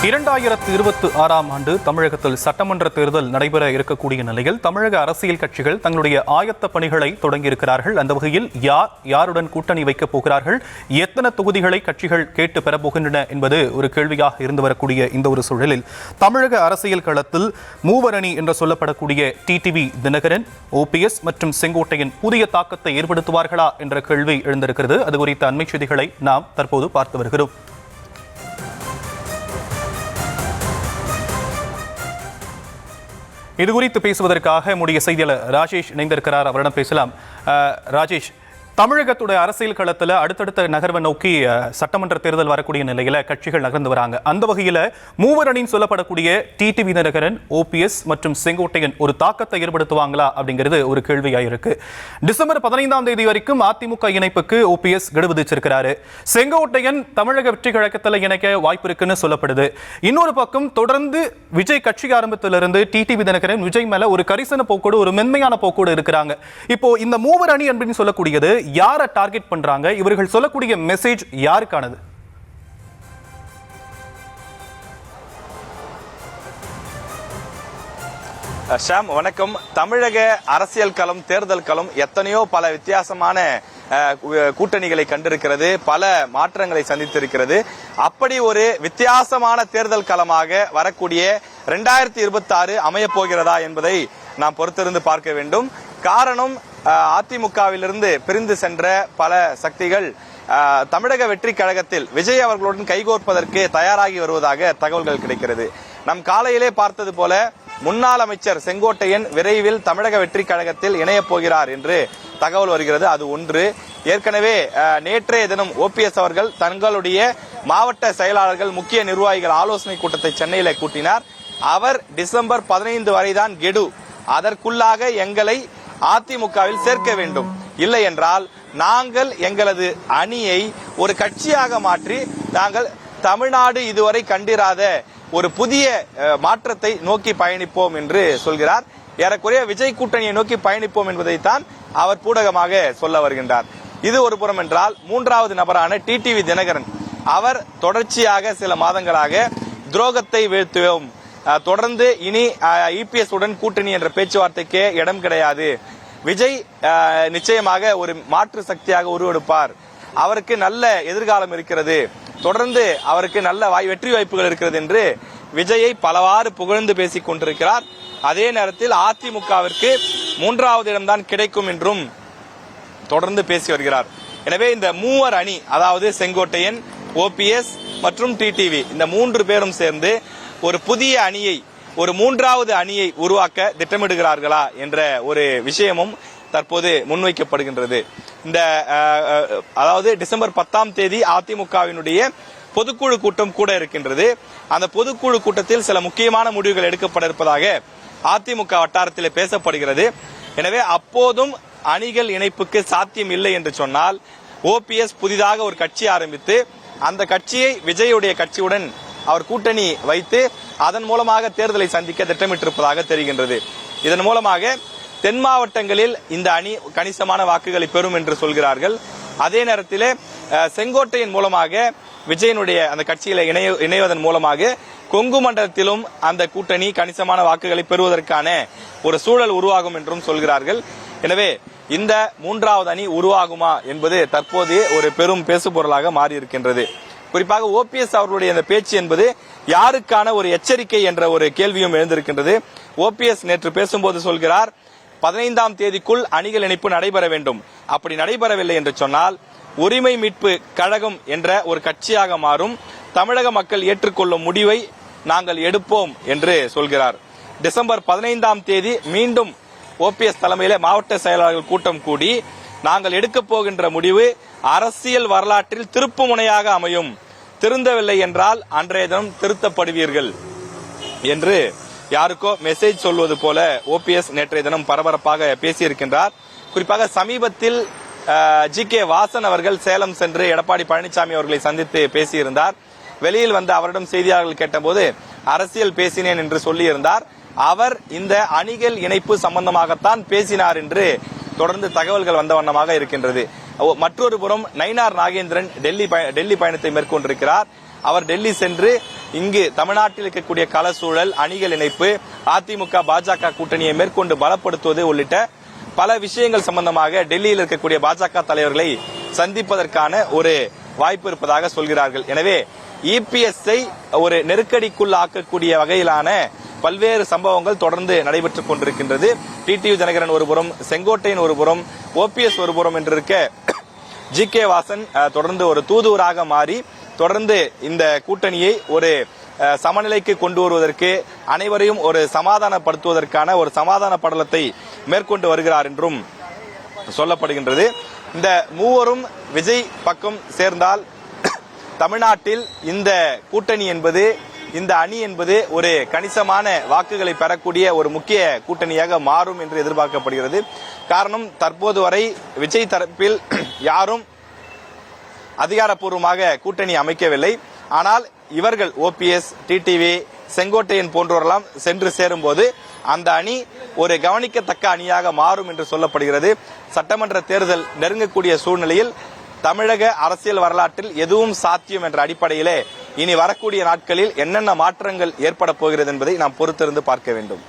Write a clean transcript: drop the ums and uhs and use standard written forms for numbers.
2026 ஆண்டு தமிழகத்தில் சட்டமன்ற தேர்தல் நடைபெற இருக்கக்கூடிய நிலையில் தமிழக அரசியல் கட்சிகள் தங்களுடைய ஆயத்த பணிகளை தொடங்கியிருக்கிறார்கள். அந்த வகையில் யாருடன் கூட்டணி வைக்கப் போகிறார்கள், எத்தனை தொகுதிகளை கட்சிகள் கேட்டு பெறப்போகின்றன என்பது ஒரு கேள்வியாக இருந்து வரக்கூடிய இந்த ஒரு சூழலில் தமிழக அரசியல் களத்தில் மூவரணி என்று சொல்லப்படக்கூடிய டிடிவி தினகரன், ஓபிஎஸ் மற்றும் செங்கோட்டையன் புதிய தாக்கத்தை ஏற்படுத்துவார்களா என்ற கேள்வி எழுந்திருக்கிறது. அது குறித்த அண்மை செய்திகளை நாம் தற்போது பார்த்து வருகிறோம். இது குறித்து பேசுவதற்காக நம்முடைய செய்தியாளர் ராஜேஷ் இணைந்திருக்கிறார். அவரிடம் பேசலாம். ராஜேஷ், தமிழகத்துடைய அரசியல் களத்தில் அடுத்தடுத்த நகர்வை நோக்கி சட்டமன்ற தேர்தல் வரக்கூடிய நிலையில கட்சிகள் நகர்ந்து வராங்க. அந்த வகையில் மூவரணின்னு சொல்லப்படக்கூடிய டிடிவி தினகரன், ஓபிஎஸ் மற்றும் செங்கோட்டையன் ஒரு தாக்கத்தை ஏற்படுத்துவாங்களா அப்படிங்கிறது ஒரு கேள்வியாக இருக்கு. டிசம்பர் 15ஆம் தேதி வரைக்கும் அதிமுக இணைப்புக்கு ஓபிஎஸ் கெடு விதிச்சிருக்கிறாரு. செங்கோட்டையன் தமிழக வெற்றி கழகத்தில் இணைக்க வாய்ப்பு இருக்குன்னு சொல்லப்படுது. இன்னொரு பக்கம் தொடர்ந்து விஜய் கட்சி ஆரம்பத்திலிருந்து டிடிவி தினகரன் விஜய் மேல ஒரு கரிசன போக்கோடு, ஒரு மென்மையான போக்கோடு இருக்கிறாங்க. இப்போ இந்த மூவரணி அப்படின்னு சொல்லக்கூடியது யாரை டார்கெட் பண்றாங்க? இவர்கள் சொல்லக்கூடிய மெசேஜ் யாருக்கானது? ஷாம், வணக்கம். தமிழக அரசியல் களம், தேர்தல் களம் எத்தனையோ பல வித்தியாசமான கூட்டணிகளை கண்டிருக்கிறது, பல மாற்றங்களை சந்தித்திருக்கிறது. அப்படி ஒரு வித்தியாசமான தேர்தல் களமாக வரக்கூடிய 2026 அமையப் போகிறதா என்பதை நாம் பொறுத்திருந்து பார்க்க வேண்டும். காரணம், அதிமுகவிலிருந்து பிரிந்து சென்ற பல சக்திகள் தமிழக வெற்றி கழகத்தில் விஜய் அவர்களுடன் கைகோர்ப்பதற்கு தயாராகி வருவதாக தகவல்கள் கிடைக்கிறது. நம் காலையிலே பார்த்தது போல முன்னாள் அமைச்சர் செங்கோட்டையன் விரைவில் தமிழக வெற்றி கழகத்தில் இணையப் போகிறார் என்று தகவல் வருகிறது. அது ஒன்று. ஏற்கனவே நேற்றைய தினம் ஓபிஎஸ் அவர்கள் தங்களுடைய மாவட்ட செயலாளர்கள், முக்கிய நிர்வாகிகள் ஆலோசனை கூட்டத்தை சென்னையில் கூட்டினார். அவர் டிசம்பர் 15 வரைதான் கெடு, அதற்குள்ளாக எங்களை அதிமுகவில் சேர்க்க வேண்டும், இல்லை என்றால் நாங்கள் எங்களது அணியை ஒரு கட்சியாக மாற்றி நாங்கள் தமிழ்நாடு இதுவரை கண்டிராத ஒரு புதிய மாற்றத்தை நோக்கி பயணிப்போம் என்று சொல்கிறார். ஏறக்குறைய விஜய் கூட்டணியை நோக்கி பயணிப்போம் என்பதைத்தான் அவர் பூடகமாக சொல்ல வருகின்றார். இது ஒரு புறம் என்றால், மூன்றாவது நபரான டிடிவி தினகரன், அவர் தொடர்ச்சியாக சில மாதங்களாக துரோகத்தை வீழ்த்துவோம், தொடர்ந்து இனி இபிஎஸ் உடன் கூட்டணி என்ற பேச்சுவார்த்தைக்கே இடம் கிடையாது, விஜய் நிச்சயமாக ஒரு மாற்று சக்தியாக உருவெடுப்பார், அவருக்கு நல்ல எதிர்காலம் இருக்கிறது, தொடர்ந்து அவருக்கு நல்ல வெற்றி வாய்ப்புகள் இருக்கிறது என்று விஜயை பலவாறு புகழ்ந்து பேசிக் கொண்டிருக்கிறார். அதே நேரத்தில் அதிமுகவிற்கு 3வது இடம்தான் கிடைக்கும் என்றும் தொடர்ந்து பேசி வருகிறார். எனவே இந்த மூவர் அணி, அதாவது செங்கோட்டையன், ஓபிஎஸ் மற்றும் டிடிவி, இந்த 3 பேரும் சேர்ந்து ஒரு புதிய அணியை, ஒரு 3வது அணியை உருவாக்க திட்டமிடுகிறார்களா என்ற ஒரு விஷயமும் தற்போது முன்வைக்கப்படுகின்றது. இந்த அதாவது டிசம்பர் 10ஆம் தேதி அதிமுகவினுடைய பொதுக்குழு கூட்டம் கூட இருக்கின்றது. அந்த பொதுக்குழு கூட்டத்தில் சில முக்கியமான முடிவுகள் எடுக்கப்பட இருப்பதாக அதிமுக வட்டாரத்தில் பேசப்படுகிறது. எனவே அப்போதும் அணிகள் இணைப்புக்கு சாத்தியம் இல்லை என்று சொன்னால், ஓபிஎஸ் புதிதாக ஒரு கட்சி ஆரம்பித்து அந்த கட்சியை விஜயுடைய கட்சியுடன் அவர் கூட்டணி வைத்து அதன் மூலமாக தேர்தலை சந்திக்க திட்டமிட்டிருப்பதாக தெரிகின்றது. இதன் மூலமாக தென் மாவட்டங்களில் இந்த அணி கணிசமான வாக்குகளை பெறும் என்று சொல்கிறார்கள். அதே நேரத்தில் செங்கோட்டையின் மூலமாக விஜயனுடைய அந்த கட்சியில இணைவதன் மூலமாக கொங்கு மண்டலத்திலும் அந்த கூட்டணி கணிசமான வாக்குகளை பெறுவதற்கான ஒரு சூழல் உருவாகும் என்றும் சொல்கிறார்கள். எனவே இந்த 3வது அணி உருவாகுமா என்பது தற்போது ஒரு பெரும் பேசுபொருளாக மாறியிருக்கின்றது. குறிப்பாக ஓபிஎஸ் அவர்களுடைய இந்த பேச்சு என்பது யாருக்கான ஒரு எச்சரிக்கை என்ற ஒரு கேள்வியும் எழுந்திருக்கின்றது. ஓபிஎஸ் நேற்று பேசும்போது சொல்கிறார், 15ஆம் தேதிக்குள் அணிகள் இணைப்பு நடைபெற வேண்டும், அப்படி நடைபெறவில்லை என்று சொன்னால் உரிமை மீட்பு கழகம் என்ற ஒரு கட்சியாக மாறும், தமிழக மக்கள் ஏற்றுக்கொள்ளும் முடிவை நாங்கள் எடுப்போம் என்று சொல்கிறார். டிசம்பர் 15ஆம் தேதி மீண்டும் ஓபிஎஸ் தலைமையில மாவட்ட செயலாளர்கள் கூட்டம் கூடி நாங்கள் எடுக்க போகின்ற முடிவு அரசியல் வரலாற்றில் திருப்பு முனையாக அமையும், திருந்தவில்லை என்றால் அன்றைய தினம் திருத்தப்படுவீர்கள் என்று யாருக்கோ மெசேஜ் சொல்வது போல ஓபிஎஸ் நேற்றைய தினம் பரபரப்பாக பேசியிருக்கின்றார். குறிப்பாக சமீபத்தில் ஜி.கே. வாசன் அவர்கள் சேலம் சென்று எடப்பாடி பழனிசாமி அவர்களை சந்தித்து பேசியிருந்தார். வெளியில் வந்து அவரிடம் செய்தியாளர்கள் கேட்டபோது அரசியல் பேசினேன் என்று சொல்லியிருந்தார். அவர் இந்த அணிகள் இணைப்பு சம்பந்தமாகத்தான் பேசினார் என்று தொடர்ந்து தகவல்கள் வந்த வண்ணமாக இருக்கின்றது. மற்றொரு புறம் நயினார் நாகேந்திரன் டெல்லி பயணத்தை மேற்கொண்டிருக்கிறார். அவர் டெல்லி சென்று இங்கு தமிழ்நாட்டில் இருக்கக்கூடிய கள சூழல், அணிகள் இணைப்பு, அதிமுக பாஜக கூட்டணியை மேற்கொண்டு பலப்படுத்துவது உள்ளிட்ட பல விஷயங்கள் சம்பந்தமாக டெல்லியில் இருக்கக்கூடிய பாஜக தலைவர்களை சந்திப்பதற்கான ஒரு வாய்ப்பு இருப்பதாக சொல்கிறார்கள். எனவே இபிஎஸ்ஐ ஒரு நெருக்கடிக்குள் ஆக்கக்கூடிய வகையிலான பல்வேறு சம்பவங்கள் தொடர்ந்து நடைபெற்றுக் கொண்டிருக்கின்றது. டிடிவி தினகரன் ஒருபுறம், செங்கோட்டையன் ஒருபுறம், ஓபிஎஸ் ஒருபுறம் என்றிருக்க ஜி.கே. வாசன் தொடர்ந்து ஒரு தூதுவராக மாறி தொடர்ந்து இந்த கூட்டணியை ஒரு சமநிலைக்கு கொண்டு வருவதற்கு, அனைவரையும் ஒரு சமாதானப்படுத்துவதற்கான ஒரு சமாதான படலத்தை மேற்கொண்டு வருகிறார் என்றும் சொல்லப்படுகின்றது. இந்த மூவரும் விஜய் பக்கம் சேர்ந்தால் தமிழ்நாட்டில் இந்த கூட்டணி என்பது, இந்த அணி என்பது ஒரு கணிசமான வாக்குகளை பெறக்கூடிய ஒரு முக்கிய கூட்டணியாக மாறும் என்று எதிர்பார்க்கப்படுகிறது. காரணம், தற்போது வரை விஜய் தரப்பில் யாரும் அதிகாரப்பூர்வமாக கூட்டணி அமைக்கவில்லை. ஆனால் இவர்கள் ஓபிஎஸ், டிடிவி, செங்கோட்டையன் போன்றவரெல்லாம் சென்று சேரும்போது அந்த அணி ஒரு கவனிக்கத்தக்க அணியாக மாறும் என்று சொல்லப்படுகிறது. சட்டமன்ற தேர்தல் நெருங்கக்கூடிய சூழ்நிலையில் தமிழக அரசியல் வரலாற்றில் எதுவும் சாத்தியம் என்ற அடிப்படையிலே இனி வரக்கூடிய நாட்களில் என்னென்ன மாற்றங்கள் ஏற்பட போகிறது என்பதை நாம் பொறுத்திருந்து பார்க்க வேண்டும்.